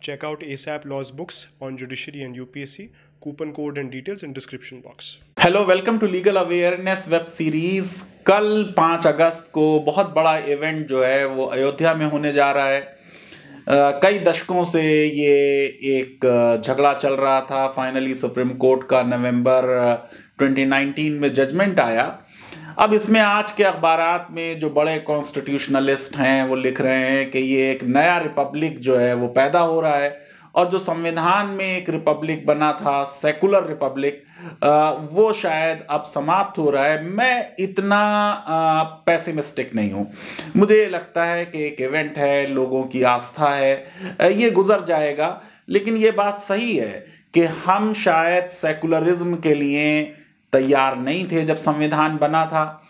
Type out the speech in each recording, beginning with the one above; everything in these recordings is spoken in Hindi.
Check out ASAP Law's books on judiciary and UPSC. Coupon code and details in description box. Hello, welcome to legal awareness web series. कल 5 अगस्त को बहुत बड़ा इवेंट जो है वो अयोध्या में होने जा रहा है। कई दशकों से ये एक झगड़ा चल रहा था। फाइनली सुप्रीम कोर्ट का नवंबर 2019 में जजमेंट आया। अब इसमें आज के अखबारात में जो बड़े कॉन्स्टिट्यूशनलिस्ट हैं वो लिख रहे हैं कि ये एक नया रिपब्लिक जो है वो पैदा हो रहा है, और जो संविधान में एक रिपब्लिक बना था, सेकुलर रिपब्लिक, वो शायद अब समाप्त हो रहा है। मैं इतना पैसिमिस्टिक नहीं हूं। मुझे लगता है कि एक इवेंट है, लोगों की आस्था है, ये गुजर जाएगा। लेकिन ये बात सही है कि हम शायद सेकुलरिज्म के लिए तैयार नहीं थे जब संविधान बना था,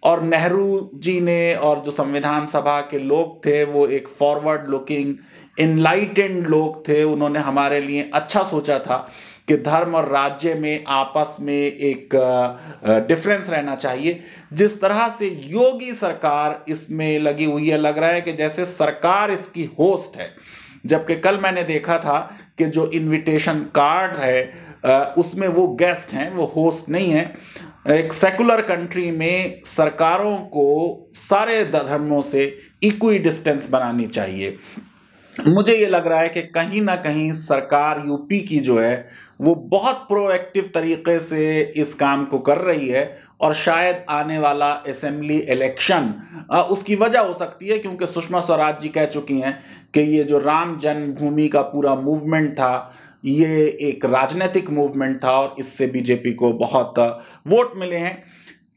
और नेहरू जी ने और जो संविधान सभा के लोग थे वो एक फॉरवर्ड लुकिंग इनलाइटेंड लोग थे। उन्होंने हमारे लिए अच्छा सोचा था कि धर्म और राज्य में आपस में एक डिफरेंस रहना चाहिए। जिस तरह से योगी सरकार इसमें लगी हुई है, लग रहा है कि जैसे सरकार इसकी होस्ट है, जबकि कल मैंने देखा था कि जो इनविटेशन कार्ड है उसमें वो गेस्ट हैं, वो होस्ट नहीं है। एक सेकुलर कंट्री में सरकारों को सारे धर्मों से इक्वी डिस्टेंस बनानी चाहिए। मुझे ये लग रहा है कि कहीं ना कहीं सरकार यूपी की जो है वो बहुत प्रोएक्टिव तरीके से इस काम को कर रही है, और शायद आने वाला असेंबली इलेक्शन उसकी वजह हो सकती है, क्योंकि सुषमा स्वराज जी कह चुकी हैं कि ये जो राम जन्मभूमि का पूरा मूवमेंट था ये एक राजनीतिक मूवमेंट था, और इससे बीजेपी को बहुत वोट मिले हैं।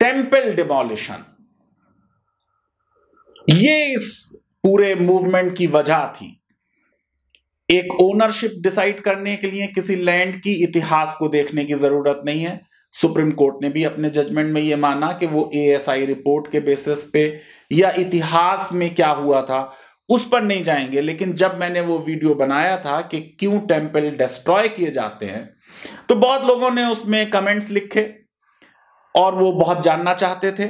टेंपल डिमोलिशन, ये इस पूरे मूवमेंट की वजह थी। एक ओनरशिप डिसाइड करने के लिए किसी लैंड की इतिहास को देखने की जरूरत नहीं है। सुप्रीम कोर्ट ने भी अपने जजमेंट में यह माना कि वो एएसआई रिपोर्ट के बेसिस पे या इतिहास में क्या हुआ था उस पर नहीं जाएंगे। लेकिन जब मैंने वो वीडियो बनाया था कि क्यों टेंपल डिस्ट्रॉय किए जाते हैं, तो बहुत लोगों ने उसमें कमेंट्स लिखे और वो बहुत जानना चाहते थे।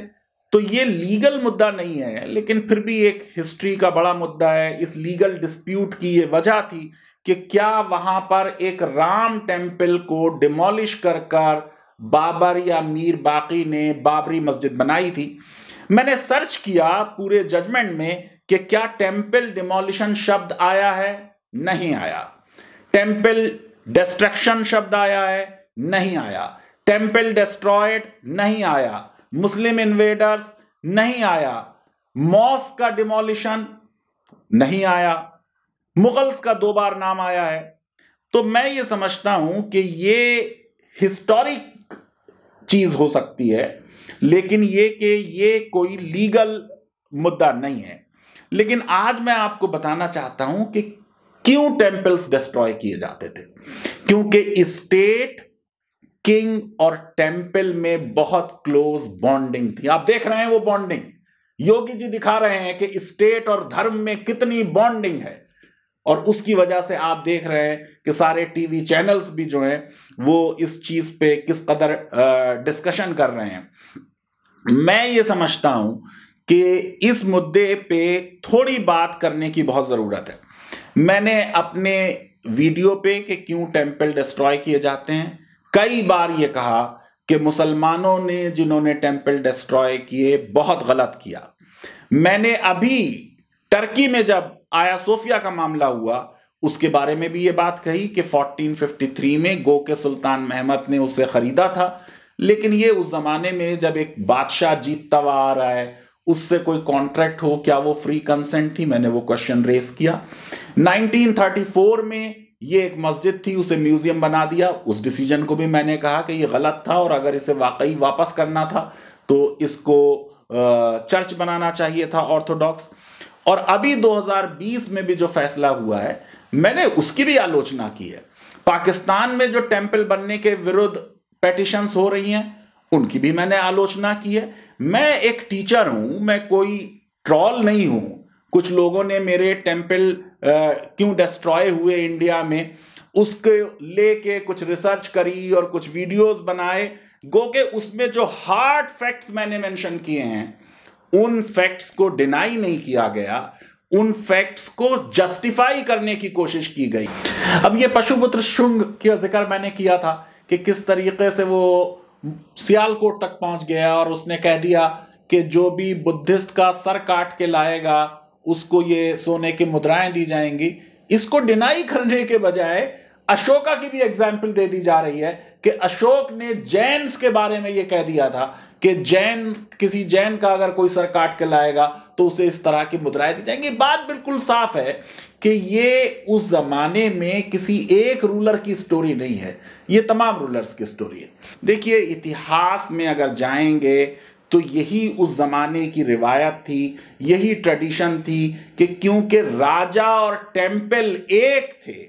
तो ये लीगल मुद्दा नहीं है, लेकिन फिर भी एक हिस्ट्री का बड़ा मुद्दा है। इस लीगल डिस्प्यूट की ये वजह थी कि क्या वहां पर एक राम टेंपल को डिमोलिश कर बाबर या मीर बाकी ने बाबरी मस्जिद बनाई थी। मैंने सर्च किया पूरे जजमेंट में कि क्या टेंपल डिमोलिशन शब्द आया है, नहीं आया। टेंपल डिस्ट्रक्शन शब्द आया है, नहीं आया। टेंपल डिस्ट्रॉयड नहीं आया। मुस्लिम इन्वेडर्स नहीं आया। मॉस्क का डिमोलिशन नहीं आया। मुगल्स का 2 बार नाम आया है। तो मैं ये समझता हूं कि ये हिस्टोरिक चीज हो सकती है, लेकिन ये कोई लीगल मुद्दा नहीं है। लेकिन आज मैं आपको बताना चाहता हूं कि क्यों टेंपल्स डिस्ट्रॉय किए जाते थे। क्योंकि स्टेट, किंग और टेंपल में बहुत क्लोज बॉन्डिंग थी। आप देख रहे हैं वो बॉन्डिंग। योगी जी दिखा रहे हैं कि स्टेट और धर्म में कितनी बॉन्डिंग है, और उसकी वजह से आप देख रहे हैं कि सारे टीवी चैनल्स भी जो हैं वो इस चीज पे किस कदर डिस्कशन कर रहे हैं। मैं ये समझता हूं कि इस मुद्दे पे थोड़ी बात करने की बहुत जरूरत है। मैंने अपने वीडियो पे कि क्यों टेंपल डिस्ट्रॉय किए जाते हैं कई बार ये कहा कि मुसलमानों ने जिन्होंने टेंपल डिस्ट्रॉय किए बहुत गलत किया। मैंने अभी टर्की में जब आया सोफिया का मामला हुआ उसके बारे में भी ये बात कही कि 1453 में गो के सुल्तान महमद ने उसे खरीदा था। लेकिन ये उस जमाने में जब एक बादशाह जीतता हुआ आ रहा है, उससे कोई कॉन्ट्रैक्ट हो, क्या वो फ्री कंसेंट थी? मैंने वो क्वेश्चन रेस किया। 1934 में ये एक मस्जिद थी, उसे म्यूजियम बना दिया। उस डिसीजन को भी मैंने कहा कि ये गलत था, और अगर इसे वाकई वापस करना था तो इसको चर्च बनाना चाहिए था, ऑर्थोडॉक्स। और अभी 2020 में भी जो फैसला हुआ है मैंने उसकी भी आलोचना की है। पाकिस्तान में जो टेंपल बनने के विरुद्ध पेटिशंस हो रही हैं उनकी भी मैंने आलोचना की है। मैं एक टीचर हूं, मैं कोई ट्रॉल नहीं हूं। कुछ लोगों ने मेरे टेंपल क्यों डिस्ट्रॉय हुए इंडिया में उसके लेके कुछ रिसर्च करी और कुछ वीडियोस बनाए। गो के उसमें जो हार्ड फैक्ट्स मैंने मेंशन किए हैं उन फैक्ट्स को डिनाई नहीं किया गया, उन फैक्ट्स को जस्टिफाई करने की कोशिश की गई। अब ये पशुपुत्र शुंग का जिक्र मैंने किया था कि किस तरीके से वो सियालकोट तक पहुंच गया और उसने कह दिया कि जो भी बुद्धिस्ट का सर काट के लाएगा उसको ये सोने की मुद्राएं दी जाएंगी। इसको डिनाई करने के बजाय अशोका की भी एग्जाम्पल दे दी जा रही है कि अशोक ने जैन्स के बारे में यह कह दिया था कि किसी जैन का अगर कोई सर काट के लाएगा तो उसे इस तरह की मुद्राएं दी जाएंगी। बात बिल्कुल साफ है कि ये उस जमाने में किसी एक रूलर की स्टोरी नहीं है, ये तमाम रूलर्स की स्टोरी है। देखिए, इतिहास में अगर जाएंगे तो यही उस जमाने की रिवायत थी, यही ट्रेडिशन थी कि क्योंकि राजा और टेम्पल एक थे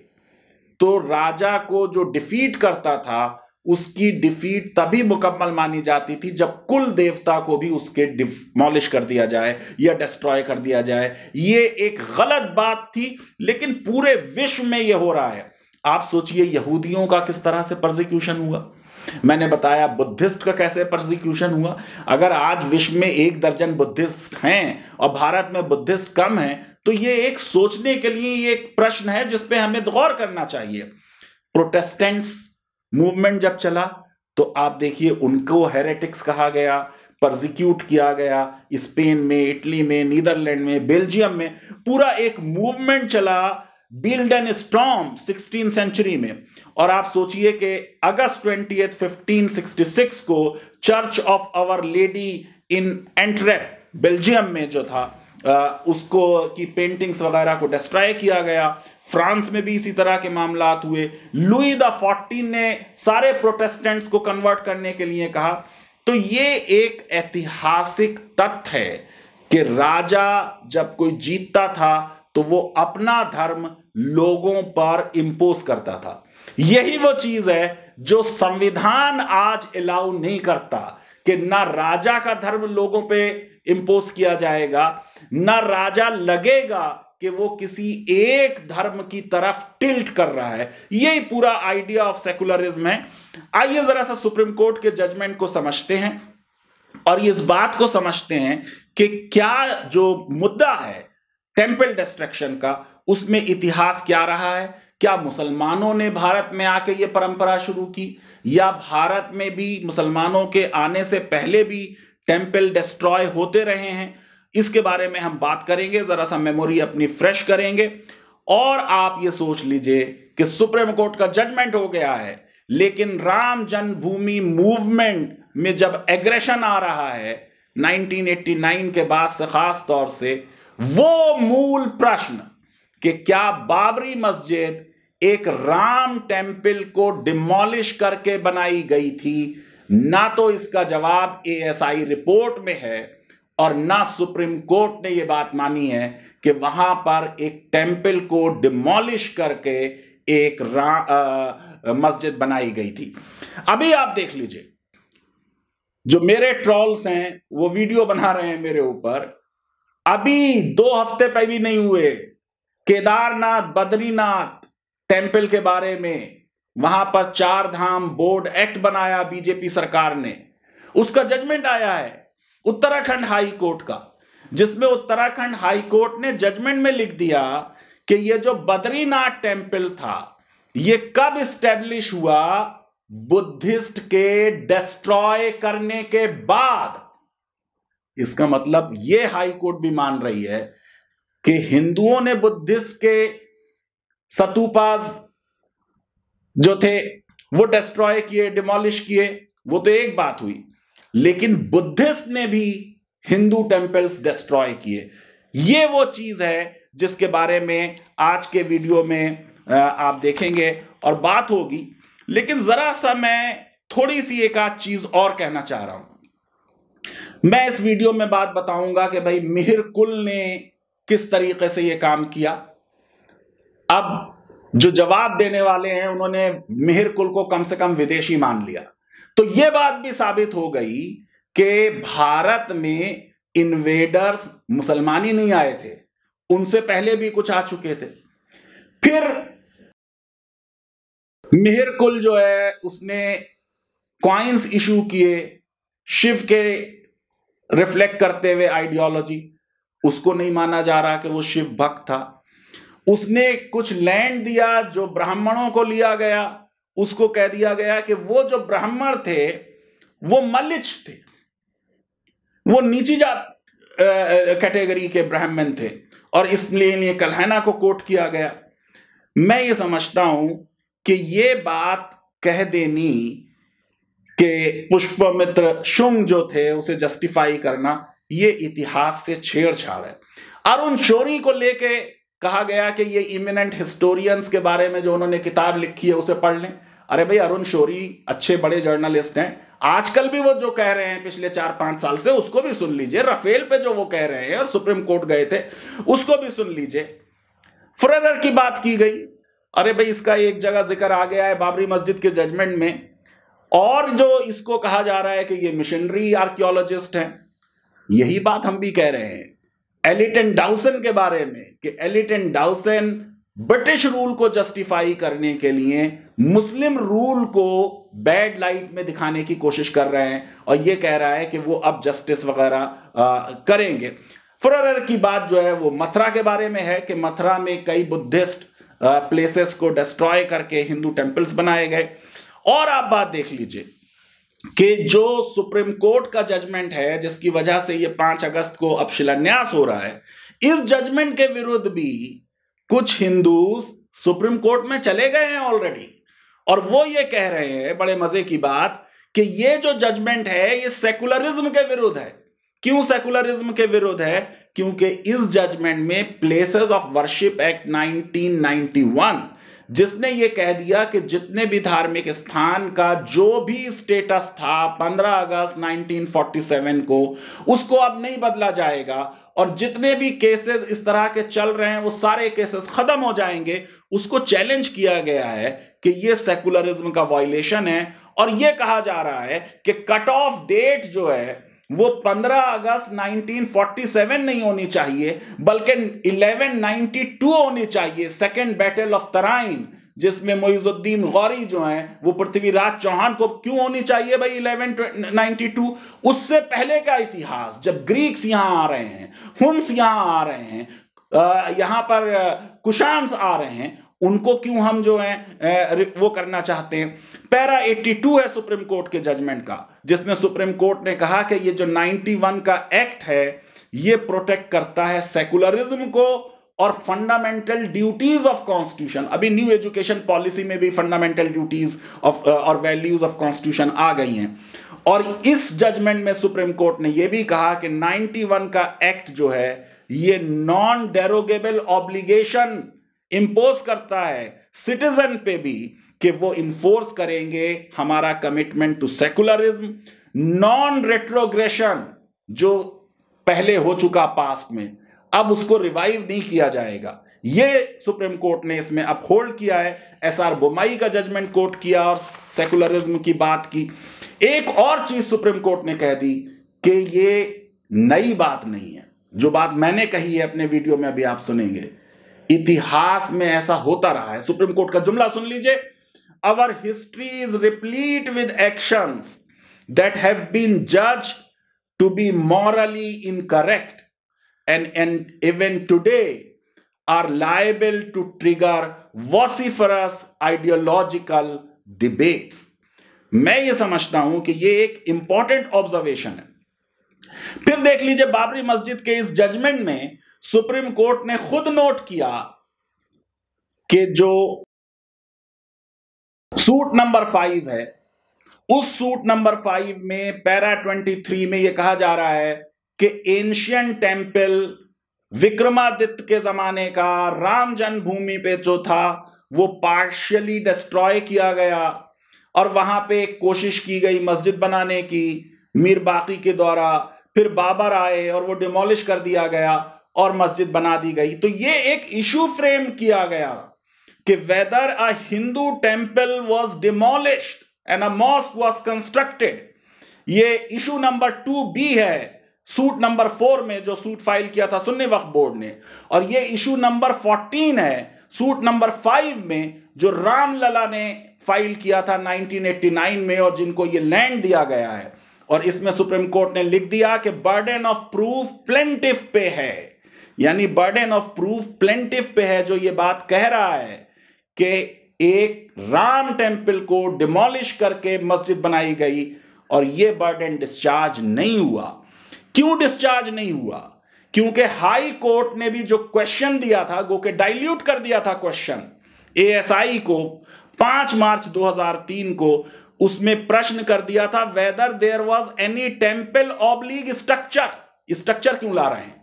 तो राजा को जो डिफीट करता था उसकी डिफीट तभी मुकम्मल मानी जाती थी जब कुल देवता को भी उसके डिमोलिश कर दिया जाए या डिस्ट्रॉय कर दिया जाए। ये एक गलत बात थी, लेकिन पूरे विश्व में यह हो रहा है। आप सोचिए यहूदियों का किस तरह से परसिक्यूशन हुआ, मैंने बताया बुद्धिस्ट का कैसे परसिक्यूशन हुआ। अगर आज विश्व में 1 दर्जन बुद्धिस्ट हैं और भारत में बुद्धिस्ट कम हैं तो ये एक सोचने के लिए एक प्रश्न है जिस पे हमें गौर करना चाहिए। प्रोटेस्टेंट्स मूवमेंट जब चला तो आप देखिए उनको हेरेटिक्स कहा गया, परसिक्यूट किया गया। स्पेन में, इटली में, नीदरलैंड में, बेल्जियम में पूरा एक मूवमेंट चला, बिल्डन स्टॉर्म 16th सेंचुरी में। और आप सोचिए कि अगस्त 20, 1566 को church of our lady in Antwerp Belgium में जो था उसको की पेंटिंग्स वगैरह को डिस्ट्रॉय किया गया। फ्रांस में भी इसी तरह के मामलात हुए। लुई द 14 ने सारे प्रोटेस्टेंट्स को कन्वर्ट करने के लिए कहा। तो ये एक ऐतिहासिक तथ्य है कि राजा जब कोई जीतता था तो वो अपना धर्म लोगों पर इंपोज करता था। यही वो चीज है जो संविधान आज अलाउ नहीं करता कि ना राजा का धर्म लोगों पे इंपोज किया जाएगा, ना राजा लगेगा कि वो किसी एक धर्म की तरफ टिल्ट कर रहा है। यही पूरा आइडिया ऑफ सेकुलरिज्म है। आइए जरा सा सुप्रीम कोर्ट के जजमेंट को समझते हैं और इस बात को समझते हैं कि क्या जो मुद्दा है टेंपल डिस्ट्रक्शन का, उसमें इतिहास क्या रहा है। क्या मुसलमानों ने भारत में आके ये परंपरा शुरू की, या भारत में भी मुसलमानों के आने से पहले भी टेंपल डिस्ट्रॉय होते रहे हैं। इसके बारे में हम बात करेंगे, जरा सा मेमोरी अपनी फ्रेश करेंगे। और आप ये सोच लीजिए कि सुप्रीम कोर्ट का जजमेंट हो गया है, लेकिन राम जन्मभूमि मूवमेंट में जब एग्रेशन आ रहा है 1989 के बाद से, खास तौर से वो मूल प्रश्न कि क्या बाबरी मस्जिद एक राम टेंपल को डिमोलिश करके बनाई गई थी, ना तो इसका जवाब एएसआई रिपोर्ट में है और ना सुप्रीम कोर्ट ने यह बात मानी है कि वहां पर एक टेंपल को डिमोलिश करके एक मस्जिद बनाई गई थी। अभी आप देख लीजिए, जो मेरे ट्रोल्स हैं वो वीडियो बना रहे हैं मेरे ऊपर, अभी 2 हफ्ते पे भी नहीं हुए केदारनाथ बद्रीनाथ टेंपल के बारे में वहां पर 4 धाम बोर्ड एक्ट बनाया बीजेपी सरकार ने, उसका जजमेंट आया है उत्तराखंड हाई कोर्ट का, जिसमें उत्तराखंड हाई कोर्ट ने जजमेंट में लिख दिया कि यह जो बद्रीनाथ टेंपल था यह कब इस्टेब्लिश हुआ, बुद्धिस्ट के डिस्ट्रॉय करने के बाद। इसका मतलब यह हाई कोर्ट भी मान रही है कि हिंदुओं ने बुद्धिस्ट के सतूपास जो थे वो डिस्ट्रॉय किए, डिमोलिश किए, वो तो एक बात हुई, लेकिन बुद्धिस्ट ने भी हिंदू टेंपल्स डिस्ट्रॉय किए। ये वो चीज है जिसके बारे में आज के वीडियो में आप देखेंगे और बात होगी। लेकिन जरा सा मैं थोड़ी सी एक आध चीज और कहना चाह रहा हूं। मैं इस वीडियो में बात बताऊंगा कि भाई मिहिर कुल ने किस तरीके से यह काम किया। अब जो जवाब देने वाले हैं उन्होंने मिहिर कुल को कम से कम विदेशी मान लिया, तो यह बात भी साबित हो गई कि भारत में इन्वेडर्स मुसलमान ही नहीं आए थे, उनसे पहले भी कुछ आ चुके थे। फिर मिहिर कुल जो है उसने कॉइन्स इशू किए शिव के रिफ्लेक्ट करते हुए आइडियोलॉजी, उसको नहीं माना जा रहा कि वो शिव भक्त था। उसने कुछ लैंड दिया जो ब्राह्मणों को लिया गया, उसको कह दिया गया कि वो जो ब्राह्मण थे वो मलिच थे, वो नीची जात कैटेगरी के ब्राह्मण थे, और इसलिए कल्हैना को कोट किया गया। मैं ये समझता हूं कि ये बात कह देनी कि पुष्पमित्र शुंग जो थे उसे जस्टिफाई करना, ये इतिहास से छेड़छाड़ है। अरुण शौरी को लेके कहा गया कि ये इमिनेंट हिस्टोरियंस के बारे में जो उन्होंने किताब लिखी है उसे पढ़ लें। अरे भाई, अरुण शौरी अच्छे बड़े जर्नलिस्ट हैं, आजकल भी वो जो कह रहे हैं पिछले 4-5 साल से उसको भी सुन लीजिए। राफेल पे जो वो कह रहे हैं और सुप्रीम कोर्ट गए थे उसको भी सुन लीजिए। फुरेर की बात की गई, अरे भाई इसका एक जगह जिक्र आ गया है बाबरी मस्जिद के जजमेंट में, और जो इसको कहा जा रहा है कि ये मिशनरी आर्कियोलॉजिस्ट हैं। यही बात हम भी कह रहे हैं एलिटन डाउसन के बारे में कि एलिटन डाउसन ब्रिटिश रूल को जस्टिफाई करने के लिए मुस्लिम रूल को बैड लाइट में दिखाने की कोशिश कर रहे हैं, और ये कह रहा है कि वो अब जस्टिस वगैरह करेंगे। फुरेर की बात जो है वो मथुरा के बारे में है कि मथुरा में कई बुद्धिस्ट प्लेसेस को डिस्ट्रॉय करके हिंदू टेंपल्स बनाए गए। और आप बात देख लीजिए कि जो सुप्रीम कोर्ट का जजमेंट है जिसकी वजह से ये 5 अगस्त को अब शिलान्यास हो रहा है, इस जजमेंट के विरुद्ध भी कुछ हिंदूज सुप्रीम कोर्ट में चले गए हैं ऑलरेडी, और वो ये कह रहे हैं, बड़े मजे की बात, कि ये जो जजमेंट है ये सेकुलरिज्म के विरुद्ध है। क्यों सेकुलरिज्म के विरुद्ध है? क्योंकि इस जजमेंट में प्लेसेस ऑफ वर्शिप एक्ट 1991 जिसने ये कह दिया कि जितने भी धार्मिक स्थान का जो भी स्टेटस था 15 अगस्त 1947 को, उसको अब नहीं बदला जाएगा, और जितने भी केसेस इस तरह के चल रहे हैं वो सारे केसेस खत्म हो जाएंगे। उसको चैलेंज किया गया है कि ये सेकुलरिज्म का वायलेशन है, और ये कहा जा रहा है कि कट ऑफ डेट जो है वो 15 अगस्त 1947 नहीं होनी चाहिए बल्कि 1192 होनी चाहिए, सेकेंड बैटल ऑफ तराइन, जिसमें मोइजुद्दीन गौरी जो हैं वो पृथ्वीराज चौहान को क्यों होनी चाहिए भाई 1192? उससे पहले का इतिहास, जब ग्रीक्स यहां आ रहे हैं, हुन्स यहां आ रहे हैं, यहां पर कुशान्स आ रहे हैं, उनको क्यों हम जो है वो करना चाहते हैं? पैरा 82 है सुप्रीम कोर्ट के जजमेंट का, जिसमें सुप्रीम कोर्ट ने कहा कि ये जो 91 का एक्ट है ये प्रोटेक्ट करता है सेकुलरिज्म को और फंडामेंटल ड्यूटीज ऑफ कॉन्स्टिट्यूशन। अभी न्यू एजुकेशन पॉलिसी में भी फंडामेंटल ड्यूटीज ऑफ और वैल्यूज ऑफ कॉन्स्टिट्यूशन आ गई हैं। और इस जजमेंट में सुप्रीम कोर्ट ने यह भी कहा कि 91 का एक्ट जो है ये नॉन डेरोगेबल ऑब्लिगेशन इंपोज करता है सिटीजन पे भी कि वो इंफोर्स करेंगे हमारा commitment to secularism, non retrogression जो पहले हो चुका पास्ट में, अब उसको रिवाइव नहीं किया जाएगा। ये सुप्रीम कोर्ट ने इसमें अपहोल्ड किया है। एसआर बोम्मई का जजमेंट कोर्ट किया और सेकुलरिज्म की बात की। एक और चीज सुप्रीम कोर्ट ने कह दी कि ये नई बात नहीं है, जो बात मैंने कही है अपने वीडियो में अभी आप सुनेंगे, इतिहास में ऐसा होता रहा है। सुप्रीम कोर्ट का जुमला सुन लीजिए, our history is replete with actions that have been judged to be morally incorrect and even today are liable to trigger vociferous ideological debates। मैं ये समझता हूं कि ये एक इंपॉर्टेंट ऑब्जर्वेशन है। फिर देख लीजिए बाबरी मस्जिद के इस जजमेंट में सुप्रीम कोर्ट ने खुद नोट किया कि जो सूट नंबर 5 है, उस सूट नंबर 5 में पैरा 23 में यह कहा जा रहा है कि एंशियंट टेम्पल विक्रमादित्य के जमाने का राम जन्मभूमि पे जो था वो पार्शियली डिस्ट्रॉय किया गया, और वहां पे कोशिश की गई मस्जिद बनाने की मीर बाकी के द्वारा, फिर बाबर आए और वो डिमोलिश कर दिया गया और मस्जिद बना दी गई। तो ये एक इशू फ्रेम किया गया कि weather a Hindu temple was demolished and a mosque was constructed. ये इशू नंबर 2B है सूट नंबर 4 में जो सूट फाइल किया था सुन्नी वक्फ बोर्ड ने, और ये इशू नंबर 14 है सूट नंबर 5 में जो रामलला ने फाइल किया था 1989 में और जिनको ये लैंड दिया गया है। और इसमें सुप्रीम कोर्ट ने लिख दिया कि बर्डन ऑफ प्रूफ प्लेंटिफ पे है। यानी बर्डन ऑफ प्रूफ प्लेंटिफ पे है, जो ये बात कह रहा है कि एक राम टेम्पल को डिमोलिश करके मस्जिद बनाई गई, और ये बर्डन डिस्चार्ज नहीं हुआ। क्यों डिस्चार्ज नहीं हुआ? क्योंकि हाई कोर्ट ने भी जो क्वेश्चन दिया था, गो के डाइल्यूट कर दिया था क्वेश्चन एएसआई को 5 मार्च 2003 को, उसमें प्रश्न कर दिया था whether there was any temple oblique structure. Structure क्यों ला रहे हैं,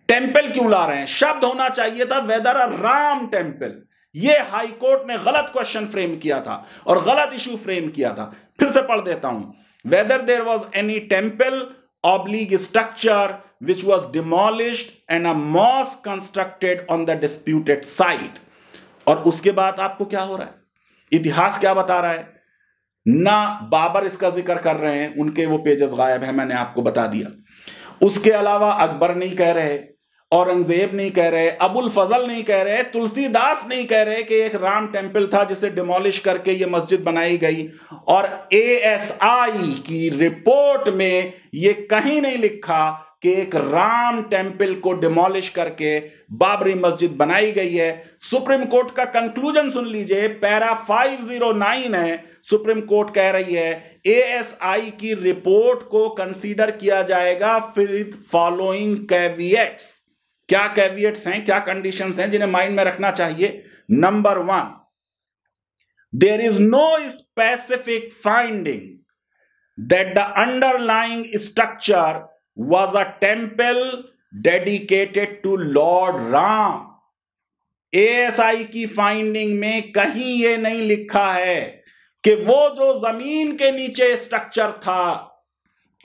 टेम्पल क्यों ला रहे हैं? शब्द होना चाहिए था वेदर अ राम टेम्पल। ये हाई कोर्ट ने गलत क्वेश्चन फ्रेम किया था और गलत इशू फ्रेम किया था। फिर से पढ़ देता हूं, whether there was any temple oblique structure which was demolished and a mosque constructed on the disputed site। और उसके बाद आपको क्या हो रहा है, इतिहास क्या बता रहा है? ना बाबर इसका जिक्र कर रहे हैं, उनके वो पेजेस गायब है, मैंने आपको बता दिया। उसके अलावा अकबर नहीं कह रहे, औरंगजेब नहीं कह रहे, अबुल फजल नहीं कह रहे, तुलसीदास नहीं कह रहे कि एक राम टेम्पल था जिसे डिमोलिश करके ये मस्जिद बनाई गई। और एएसआई की रिपोर्ट में ये कहीं नहीं लिखा कि एक राम टेम्पल को डिमोलिश करके बाबरी मस्जिद बनाई गई है। सुप्रीम कोर्ट का कंक्लूजन सुन लीजिए, पैरा 509 है। सुप्रीम कोर्ट कह रही है एएसआई की रिपोर्ट को कंसीडर किया जाएगा फिर फॉलोइंग कैविएट्स। क्या कैविएट्स हैं, क्या कंडीशंस हैं जिन्हें माइंड में रखना चाहिए? Number 1, there is no specific finding that the underlying structure was a temple dedicated to Lord Ram। ASI की फाइंडिंग में कहीं यह नहीं लिखा है कि वो जो जमीन के नीचे स्ट्रक्चर था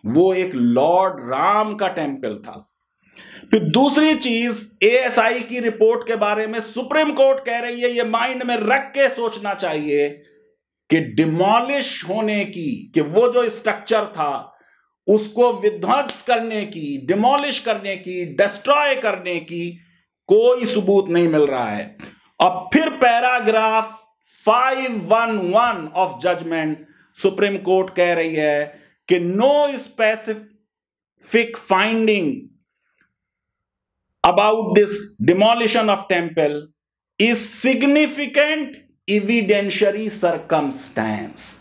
वो एक लॉर्ड राम का टेम्पल था। फिर दूसरी चीज, एएसआई की रिपोर्ट के बारे में सुप्रीम कोर्ट कह रही है, ये माइंड में रख के सोचना चाहिए कि डिमोलिश होने की, कि वो जो स्ट्रक्चर था उसको विध्वंस करने की, डिमोलिश करने की, डिस्ट्रॉय करने की कोई सबूत नहीं मिल रहा है। अब फिर paragraph 511 of judgment Supreme Court कह रही है कि no specific finding about this demolition of temple is significant evidentiary circumstance.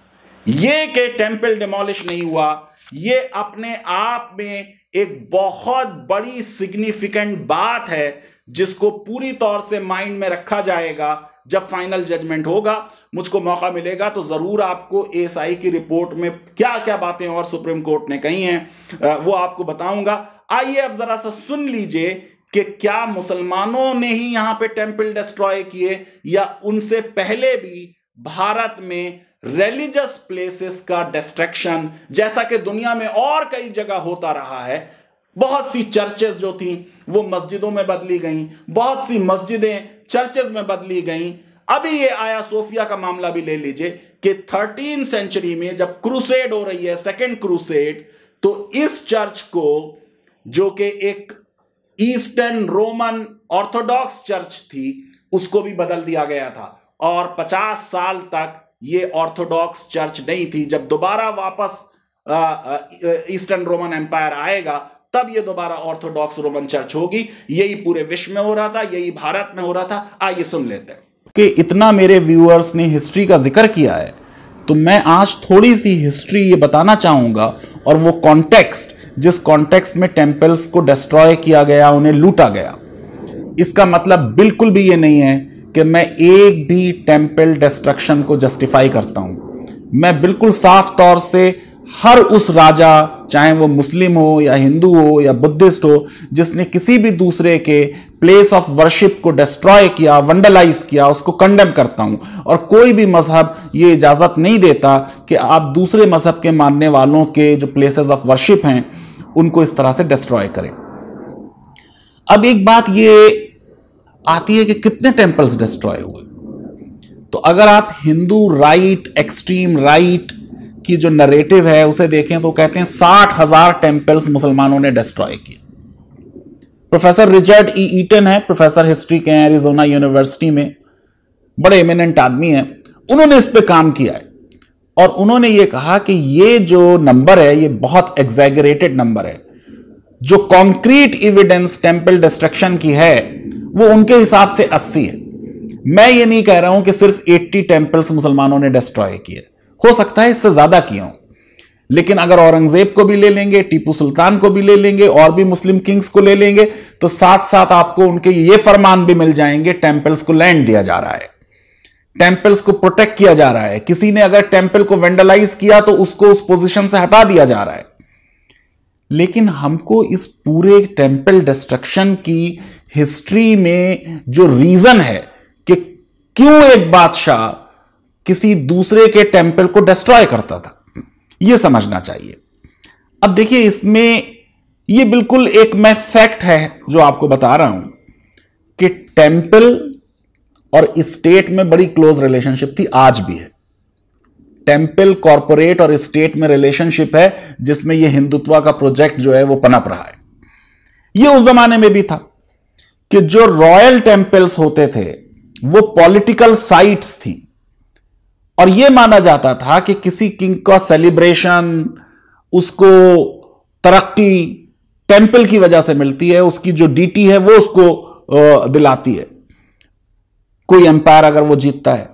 ये कि टेम्पल डिमोलिश नहीं हुआ, ये अपने आप में एक बहुत बड़ी सिग्निफिकेंट बात है जिसको पूरी तौर से माइंड में रखा जाएगा जब फाइनल जजमेंट होगा। मुझको मौका मिलेगा तो जरूर आपको एएसआई की रिपोर्ट में क्या क्या बातें और सुप्रीम कोर्ट ने कही हैं वो आपको बताऊंगा। आइए अब जरा सा सुन लीजिए कि क्या मुसलमानों ने ही यहां पे टेम्पल डिस्ट्रॉय किए या उनसे पहले भी भारत में रिलीजियस प्लेसेस का डिस्ट्रक्शन, जैसा कि दुनिया में और कई जगह होता रहा है। बहुत सी चर्चेस जो थी वो मस्जिदों में बदली गईं, बहुत सी मस्जिदें चर्चेस में बदली गईं। अभी ये आया सोफिया का मामला भी ले लीजिए कि 13th सेंचुरी में जब क्रूसेड हो रही है, सेकेंड क्रूसेड, तो इस चर्च को, जो कि एक ईस्टर्न रोमन ऑर्थोडॉक्स चर्च थी, उसको भी बदल दिया गया था और 50 साल तक ये ऑर्थोडॉक्स चर्च नहीं थी। जब दोबारा वापस ईस्टर्न रोमन एम्पायर आएगा तब ये दोबारा ऑर्थोडॉक्स रोमन चर्च होगी। यही पूरे विश्व में हो रहा था, यही भारत में हो रहा था। आइए सुन लेते हैं कि इतना मेरे व्यूअर्स ने हिस्ट्री का जिक्र किया है, तो मैं आज थोड़ी सी हिस्ट्री ये बताना चाहूंगा, और वो कॉन्टेक्स्ट, जिस कॉन्टेक्स्ट में टेम्पल्स को डिस्ट्रॉय किया गया, उन्हें लूटा गया। इसका मतलब बिल्कुल भी ये नहीं है कि मैं एक भी टेम्पल डिस्ट्रक्शन को जस्टिफाई करता हूं। मैं बिल्कुल साफ तौर से हर उस राजा, चाहे वो मुस्लिम हो या हिंदू हो या बुद्धिस्ट हो, जिसने किसी भी दूसरे के प्लेस ऑफ वर्शिप को डिस्ट्रॉय किया, वंडलाइज किया, उसको कंडेम करता हूं। और कोई भी मजहब ये इजाजत नहीं देता कि आप दूसरे मजहब के मानने वालों के जो प्लेसेस ऑफ वर्शिप हैं उनको इस तरह से डिस्ट्रॉय करें। अब एक बात ये आती है कि कितने टेम्पल्स डिस्ट्रॉय हुए। तो अगर आप हिंदू राइट, एक्सट्रीम राइट की जो नरेटिव है उसे देखें तो कहते हैं 60,000 टेम्पल्स मुसलमानों ने डिस्ट्रॉय किए। प्रोफेसर रिचर्ड ई ईटन है, प्रोफेसर हिस्ट्री के हैं एरिजोना यूनिवर्सिटी में, बड़े एमिनेंट आदमी हैं। उन्होंने इस पे काम किया है और उन्होंने ये कहा कि ये जो नंबर है ये बहुत एग्जैगरेटेड नंबर है। जो कॉन्क्रीट एविडेंस टेंपल डिस्ट्रक्शन की है वो उनके हिसाब से 80 है। मैं ये नहीं कह रहा हूं कि सिर्फ 80 टेंपल्स मुसलमानों ने डिस्ट्रॉय किए, हो सकता है इससे ज्यादा किए हों, लेकिन अगर औरंगजेब को भी ले लेंगे, टीपू सुल्तान को भी ले लेंगे और भी मुस्लिम किंग्स को ले लेंगे तो साथ साथ आपको उनके ये फरमान भी मिल जाएंगे, टेंपल्स को लैंड दिया जा रहा है, टेंपल्स को प्रोटेक्ट किया जा रहा है, किसी ने अगर टेंपल को वेंडलाइज किया तो उसको उस पोजीशन से हटा दिया जा रहा है। लेकिन हमको इस पूरे टेंपल डिस्ट्रक्शन की हिस्ट्री में जो रीजन है कि क्यों एक बादशाह किसी दूसरे के टेंपल को डिस्ट्रॉय करता था, यह समझना चाहिए। अब देखिए, इसमें यह बिल्कुल एक मैं फैक्ट है जो आपको बता रहा हूं कि टेंपल और स्टेट में बड़ी क्लोज रिलेशनशिप थी, आज भी है। टेंपल कॉरपोरेट और स्टेट में रिलेशनशिप है जिसमें यह हिंदुत्व का प्रोजेक्ट जो है वो पनप रहा है। यह उस जमाने में भी था कि जो रॉयल टेंपल्स होते थे वो पॉलिटिकल साइट्स थी और यह माना जाता था कि किसी किंग का सेलिब्रेशन, उसको तरक्की टेंपल की वजह से मिलती है, उसकी जो डीटी है वो उसको दिलाती है। कोई एम्पायर अगर वो जीतता है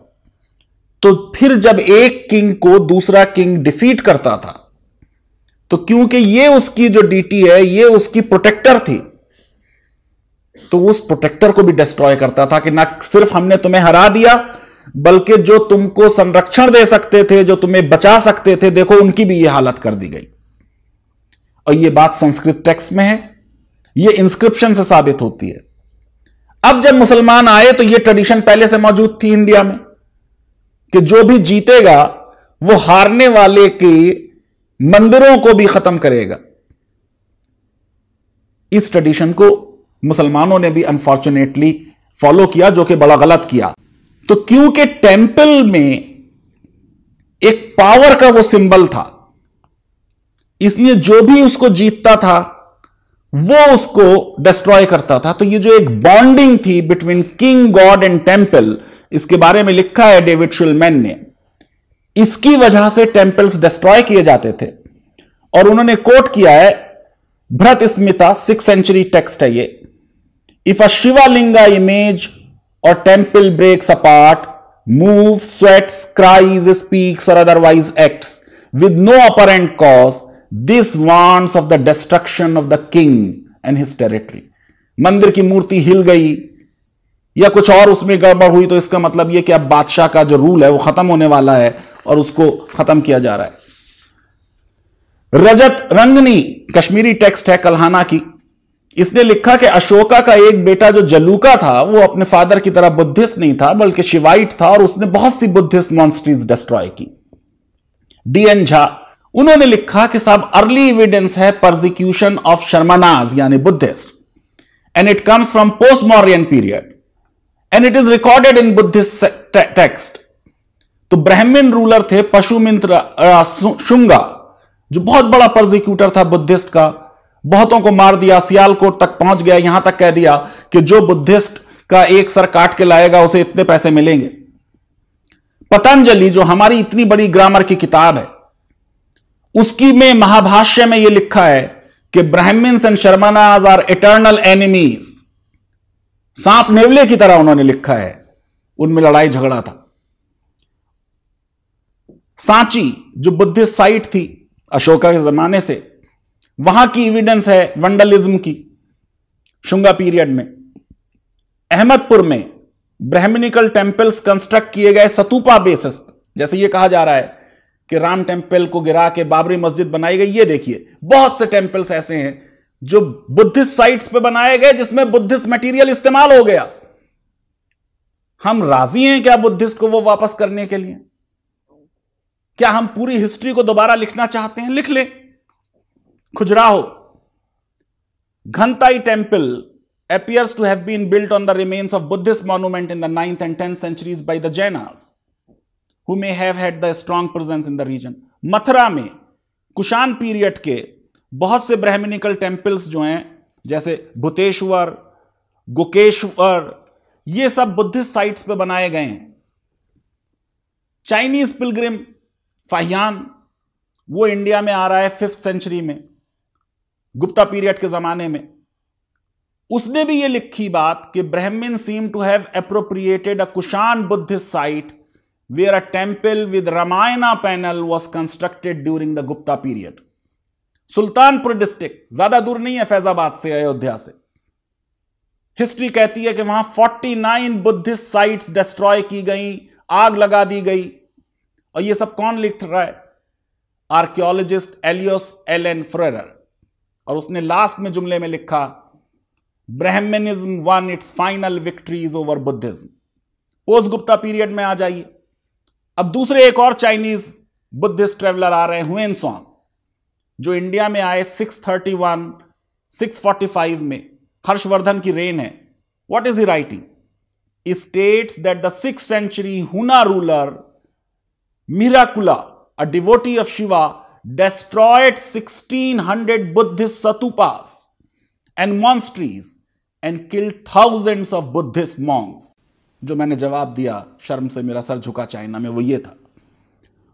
तो फिर जब एक किंग को दूसरा किंग डिफीट करता था तो क्योंकि ये उसकी जो डीटी है ये उसकी प्रोटेक्टर थी तो उस प्रोटेक्टर को भी डिस्ट्रॉय करता था कि ना सिर्फ हमने तुम्हें हरा दिया बल्कि जो तुमको संरक्षण दे सकते थे, जो तुम्हें बचा सकते थे, देखो उनकी भी ये हालत कर दी गई। और ये बात संस्कृत टेक्स्ट में है, ये इंस्क्रिप्शन से साबित होती है। अब जब मुसलमान आए तो ये ट्रेडिशन पहले से मौजूद थी इंडिया में कि जो भी जीतेगा वो हारने वाले के मंदिरों को भी खत्म करेगा। इस ट्रेडिशन को मुसलमानों ने भी अनफॉर्चुनेटली फॉलो किया, जो कि बड़ा गलत किया। तो क्योंकि टेंपल में एक पावर का वो सिंबल था, इसलिए जो भी उसको जीतता था वो उसको डिस्ट्रॉय करता था। तो ये जो एक बॉन्डिंग थी between king, God and temple, इसके बारे में लिखा है डेविड शुलमैन ने। इसकी वजह से टेंपल्स डिस्ट्रॉय किए जाते थे और उन्होंने कोट किया है Bharat Smita 6th century text है ये। If a Shivalinga image or temple breaks apart, moves, sweats, cries, speaks or otherwise acts with no apparent cause, this warns of the destruction of the king and his territory. मंदिर की मूर्ति हिल गई या कुछ और उसमें गड़बड़ हुई तो इसका मतलब यह कि अब बादशाह का जो रूल है वो खत्म होने वाला है और उसको खत्म किया जा रहा है। रजत रंगनी कश्मीरी टेक्स्ट है कल्हाना की, इसने लिखा कि अशोका का एक बेटा जो जलूका था वो अपने फादर की तरह बुद्धिस्ट नहीं था बल्कि शिवाइट था और उसने बहुत सी बुद्धिस्ट मॉन्स्ट्रीज डिस्ट्रॉय की। डीएन झा, उन्होंने लिखा कि साहब अर्ली एविडेंस है परसिक्यूशन ऑफ शर्मनाज यानी Buddhist and it comes from post Mauryan period and it is recorded in Buddhist text. तो ब्राह्मण रूलर थे पशुमित्र शुंगा जो बहुत बड़ा परसिक्यूटर था बुद्धिस्ट का, बहुतों को मार दिया, सियालकोट तक पहुंच गया, यहां तक कह दिया कि जो बुद्धिस्ट का एक सर काट के लाएगा उसे इतने पैसे मिलेंगे। पतंजलि जो हमारी इतनी बड़ी ग्रामर की किताब है उसकी में महाभाष्य में यह लिखा है कि Brahmans and Shramanas are eternal enemies. सांप नेवले की तरह उन्होंने लिखा है, उनमें लड़ाई झगड़ा था। सांची जो बुद्धिस्ट साइट थी अशोका के जमाने से, वहां की एविडेंस है वंडलिज्म की शुंगा पीरियड में। अहमदपुर में ब्राह्मणिकल टेंपल्स कंस्ट्रक्ट किए गए सतूपा बेसिस पर, जैसे ये कहा जा रहा है कि राम टेंपल को गिरा के बाबरी मस्जिद बनाई गई। ये देखिए बहुत से टेंपल्स ऐसे हैं जो बुद्धिस्ट साइट्स पे बनाए गए जिसमें बुद्धिस्ट मटेरियल इस्तेमाल हो गया। हम राजी हैं क्या बुद्धिस्ट को वो वापस करने के लिए? क्या हम पूरी हिस्ट्री को दोबारा लिखना चाहते हैं? लिख ले। Khajuraho, Ghantai temple appears to have been built on the remains of Buddhist monument in the 9th and 10th centuries by the Jainas, who may have had the strong presence in the region. Mathura में कुषाण पीरियड के बहुत से ब्राह्मणिकल टेंपल्स जो हैं जैसे भूतेश्वर, गुकेश्वर, ये सब बुद्धिस्ट साइट्स पे बनाए गए हैं। चाइनीज पिलग्रिम फाहियान वो इंडिया में आ रहा है 5th सेंचुरी में। गुप्ता पीरियड के जमाने में। उसने भी ये लिखी बात कि Brahman seem to have appropriated a Kushan Buddhist site where a temple with Ramayana panel was constructed during the Gupta period. Sultanpur district, ज्यादा दूर नहीं है फैजाबाद से, अयोध्या से। हिस्ट्री कहती है कि वहां 49 बुद्धिस्ट साइट्स डिस्ट्रॉय की गई, आग लगा दी गई। और ये सब कौन लिख रहा है? Archaeologist Alois Allen Fuhrer. और उसने लास्ट में जुमले में लिखा, Brahmanism won its final victories over Buddhism. Post Gupta period में आ जाइए। अब दूसरे एक और चाइनीज बुद्धिस्ट ट्रेवलर आ रहे हैं, हुएनसॉन्ग, जो इंडिया में आए 631 645 में। हर्षवर्धन की रेन है। What is he writing? States that the 6th century हुना ruler मिराकुला, a devotee of Shiva, destroyed 1600 Buddhist stupas and monasteries and killed thousands of Buddhist monks. जो मैंने जवाब दिया, शर्म से मेरा सर झुका चाइना में, वो ये था।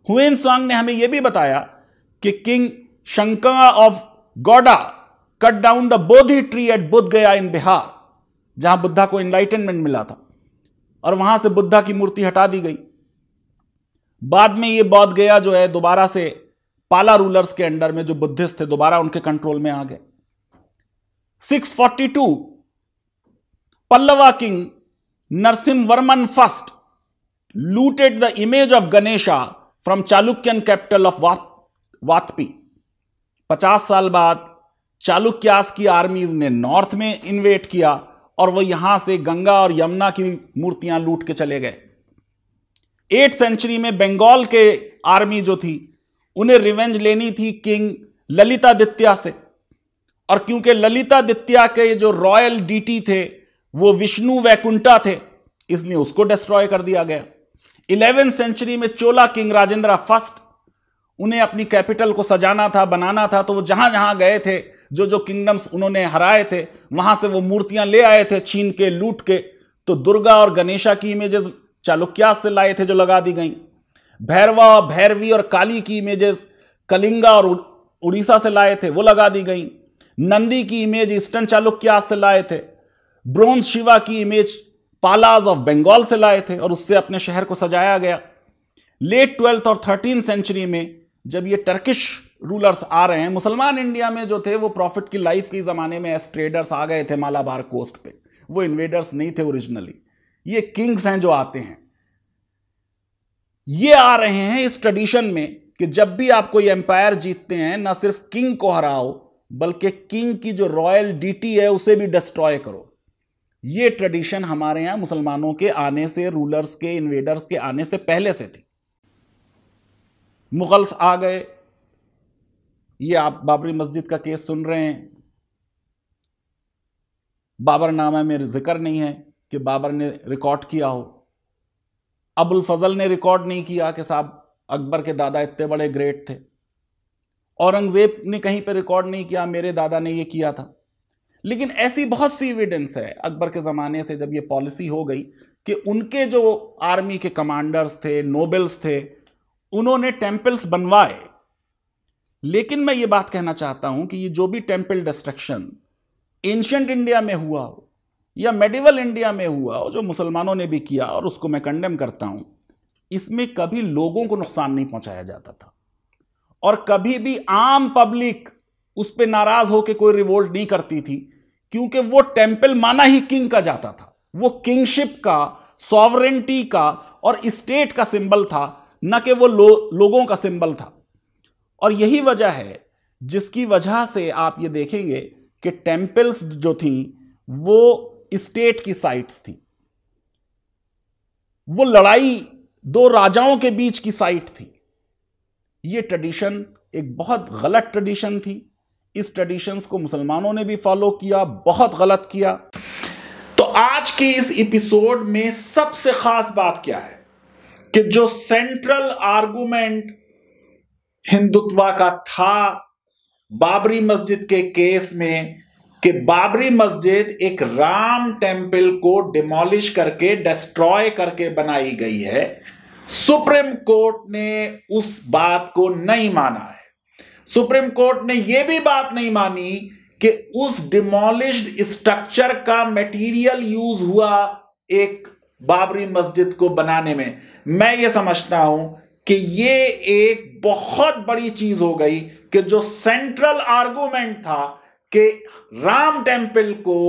हुएनसॉन्ग ने हमें यह भी बताया कि king Shashanka of Gauda cut down the Bodhi tree at Bodh Gaya in Bihar, जहां बुद्धा को एनलाइटनमेंट मिला था, और वहां से बुद्धा की मूर्ति हटा दी गई। बाद में ये बौद्ध गया जो है दोबारा से पाला रूलर्स के अंडर में, जो बुद्धिस्ट थे, दोबारा उनके कंट्रोल में आ गए। 642 Pallava king Narasimhavarman first looted the image of Ganesha from Chalukyan capital of Vatapi. 50 साल बाद चालुक्यास की आर्मीज ने नॉर्थ में इन्वेट किया और वो यहां से गंगा और यमुना की मूर्तियां लूट के चले गए। 8th century में बंगाल के आर्मी जो थी, उन्हें रिवेंज लेनी थी किंग ललितादित्य से, और क्योंकि ललितादित्य के जो रॉयल डीटी थे वो विष्णु वैकुंठा थे, इसलिए उसको डिस्ट्रॉय कर दिया गया। 11th century में चोला किंग राजेंद्र फर्स्ट, उन्हें अपनी कैपिटल को सजाना था, बनाना था, तो वो जहां जहां गए थे, जो जो किंगडम्स उन्होंने हराए थे, वहां से वो मूर्तियां ले आए थे छीन के, लूट के। तो दुर्गा और गणेशा की इमेजेस चालुक्यास से लाए थे जो लगा दी गई। भैरवा, भैरवी और काली की इमेजेस कलिंगा और उड़ीसा से लाए थे, वो लगा दी गई। नंदी की इमेज ईस्टर्न चालुक्यास से लाए थे। ब्रोंज शिवा की इमेज पालाज ऑफ बंगाल से लाए थे और उससे अपने शहर को सजाया गया। लेट 12th और 13th century में जब ये टर्किश रूलर्स आ रहे हैं, मुसलमान इंडिया में जो थे वो प्रॉफिट की लाइफ के जमाने में एस ट्रेडर्स आ गए थे मालाबार कोस्ट पे, वो इन्वेडर्स नहीं थे ओरिजिनली। ये किंग्स हैं जो आते हैं, ये आ रहे हैं इस ट्रेडिशन में कि जब भी आप कोई एम्पायर जीतते हैं, ना सिर्फ किंग को हराओ बल्कि किंग की जो रॉयल डीटी है उसे भी डिस्ट्रॉय करो। ये ट्रेडिशन हमारे यहां मुसलमानों के आने से, रूलर्स के, इन्वेडर्स के आने से पहले से थी। मुगल्स आ गए, ये आप बाबरी मस्जिद का केस सुन रहे हैं। बाबरनामा में जिक्र नहीं है कि बाबर ने रिकॉर्ड किया हो। अबुल फजल ने रिकॉर्ड नहीं किया कि साहब अकबर के दादा इतने बड़े ग्रेट थे। औरंगजेब ने कहीं पे रिकॉर्ड नहीं किया मेरे दादा ने ये किया था। लेकिन ऐसी बहुत सी एविडेंस है अकबर के ज़माने से, जब ये पॉलिसी हो गई कि उनके जो आर्मी के कमांडर्स थे, नोबल्स थे, उन्होंने टेम्पल्स बनवाए। लेकिन मैं ये बात कहना चाहता हूं कि ये जो भी टेम्पल डिस्ट्रक्शन एंशिएंट इंडिया में हुआ हो या मेडिवल इंडिया में हुआ हो, जो मुसलमानों ने भी किया और उसको मैं कंडेम करता हूं, इसमें कभी लोगों को नुकसान नहीं पहुंचाया जाता था और कभी भी आम पब्लिक उस पर नाराज होकर कोई रिवोल्ट नहीं करती थी, क्योंकि वो टेम्पल माना ही किंग का जाता था। वो किंगशिप का, सॉवरेंटी का और स्टेट का सिंबल था, न कि वो लोगों का सिंबल था। और यही वजह है जिसकी वजह से आप ये देखेंगे कि टेम्पल्स जो थी वो स्टेट की साइट्स थी। वो लड़ाई दो राजाओं के बीच की साइट थी। ये ट्रेडिशन एक बहुत गलत ट्रेडिशन थी। इस ट्रेडिशंस को मुसलमानों ने भी फॉलो किया, बहुत गलत किया। तो आज के इस एपिसोड में सबसे खास बात क्या है कि जो सेंट्रल आर्गुमेंट हिंदुत्व का था बाबरी मस्जिद के केस में, कि बाबरी मस्जिद एक राम टेम्पल को डिमोलिश करके, डिस्ट्रॉय करके बनाई गई है, सुप्रीम कोर्ट ने उस बात को नहीं माना है। सुप्रीम कोर्ट ने यह भी बात नहीं मानी कि उस डिमोलिश्ड स्ट्रक्चर का मटेरियल यूज हुआ एक बाबरी मस्जिद को बनाने में। मैं ये समझता हूं कि ये एक बहुत बड़ी चीज हो गई कि जो सेंट्रल आर्गुमेंट था कि राम टेम्पल को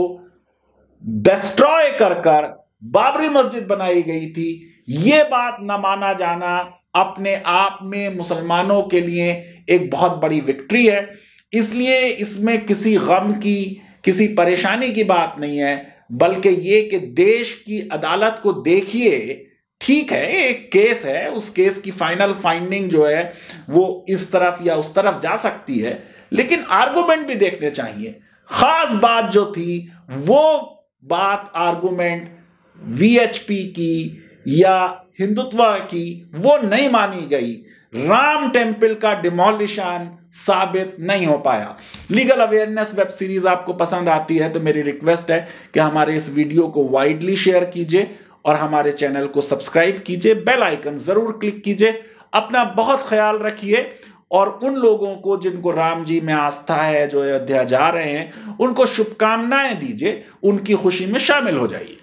डिस्ट्रॉय कर बाबरी मस्जिद बनाई गई थी, यह बात न माना जाना अपने आप में मुसलमानों के लिए एक बहुत बड़ी विक्ट्री है। इसलिए इसमें किसी गम की, किसी परेशानी की बात नहीं है, बल्कि यह कि देश की अदालत को देखिए, ठीक है एक केस है, उस केस की फाइनल फाइंडिंग जो है वो इस तरफ या उस तरफ जा सकती है, लेकिन आर्गुमेंट भी देखने चाहिए। खास बात जो थी वो बात आर्गुमेंट वीएचपी की या हिंदुत्व की वो नहीं मानी गई। राम टेम्पल का डिमोलिशन साबित नहीं हो पाया। लीगल अवेयरनेस वेब सीरीज आपको पसंद आती है तो मेरी रिक्वेस्ट है कि हमारे इस वीडियो को वाइडली शेयर कीजिए और हमारे चैनल को सब्सक्राइब कीजिए, बेल आइकन जरूर क्लिक कीजिए। अपना बहुत ख्याल रखिए और उन लोगों को जिनको राम जी में आस्था है, जो अयोध्या जा रहे हैं, उनको शुभकामनाएं दीजिए, उनकी खुशी में शामिल हो जाइए।